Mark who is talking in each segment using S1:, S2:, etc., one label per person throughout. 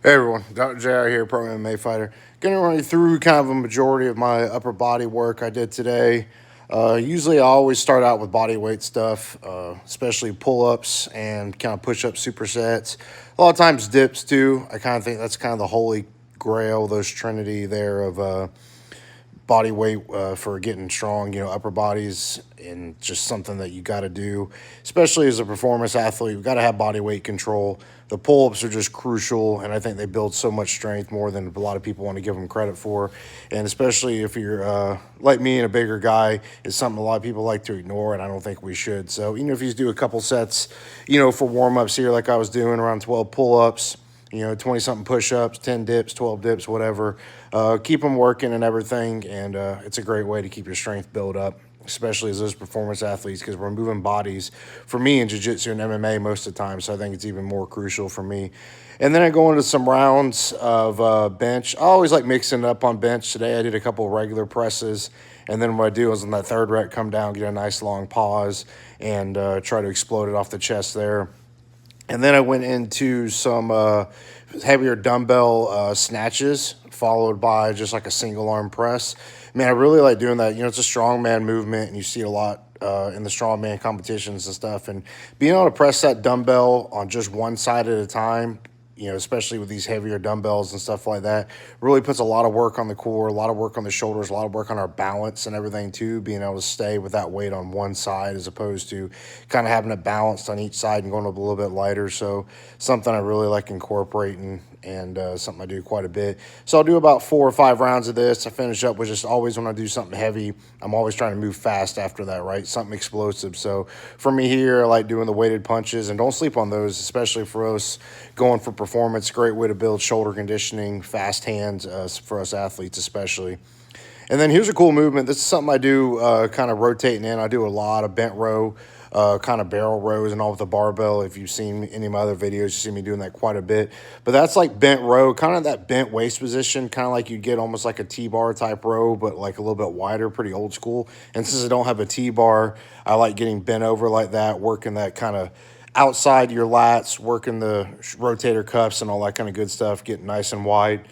S1: Hey everyone, Dr. JR here, Pro MMA fighter. Going to run you through kind of a majority of my upper body work I did today. Usually I always start out with body weight stuff, especially pull-ups and kind of push-up supersets. A lot of times dips too. I kind of think that's kind of the holy grail, those trinity there of body weight for getting strong, upper bodies, and just something that you got to do, especially as a performance athlete. You got to have body weight control. The pull-ups are just crucial, and I think they build so much strength more than a lot of people want to give them credit for. And especially if you're like me and a bigger guy, it's something a lot of people like to ignore, and I don't think we should. So even if you do a couple sets, for warm-ups here, like I was doing, around 12 pull-ups, 20 something push-ups, 10 dips, 12 dips, whatever. Keep them working and everything, and it's a great way to keep your strength built up, especially as those performance athletes, because we're moving bodies for me in jiu-jitsu and MMA most of the time, so I think it's even more crucial for me. And then I go into some rounds of bench. I always like mixing it up on bench. Today I did a couple of regular presses, and then what I do is on that third rep, come down, get a nice long pause, and try to explode it off the chest there. And then I went into some heavier dumbbell snatches, followed by just like a single arm press. Man, I really like doing that. It's a strongman movement, and you see it a lot in the strongman competitions and stuff. And being able to press that dumbbell on just one side at a time, especially with these heavier dumbbells and stuff like that, really puts a lot of work on the core, a lot of work on the shoulders, a lot of work on our balance and everything too, being able to stay with that weight on one side as opposed to kind of having it balanced on each side and going a little bit lighter. So something I really like incorporating, and something I do quite a bit. So I'll do about 4 or 5 rounds of this. I finish up with just always when I do something heavy, I'm always trying to move fast after that, right? Something explosive. So for me here, I like doing the weighted punches, and don't sleep on those, especially for us going for performance. Great way to build shoulder conditioning, fast hands for us athletes especially. And then here's a cool movement. This is something I do kind of rotating in. I do a lot of bent row, kind of barrel rows and all with the barbell. If you've seen any of my other videos, you see me doing that quite a bit. But that's like bent row, kind of that bent waist position, kind of like you get almost like a T-bar type row, but like a little bit wider, pretty old school. And since I don't have a T-bar, I like getting bent over like that, working that kind of outside your lats, working the rotator cuffs and all that kind of good stuff, getting nice and wide.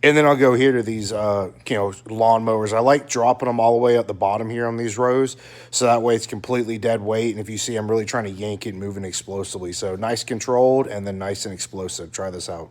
S1: And then I'll go here to these, lawnmowers. I like dropping them all the way at the bottom here on these rows, so that way it's completely dead weight. And if you see, I'm really trying to yank it, moving explosively. So nice controlled, and then nice and explosive. Try this out.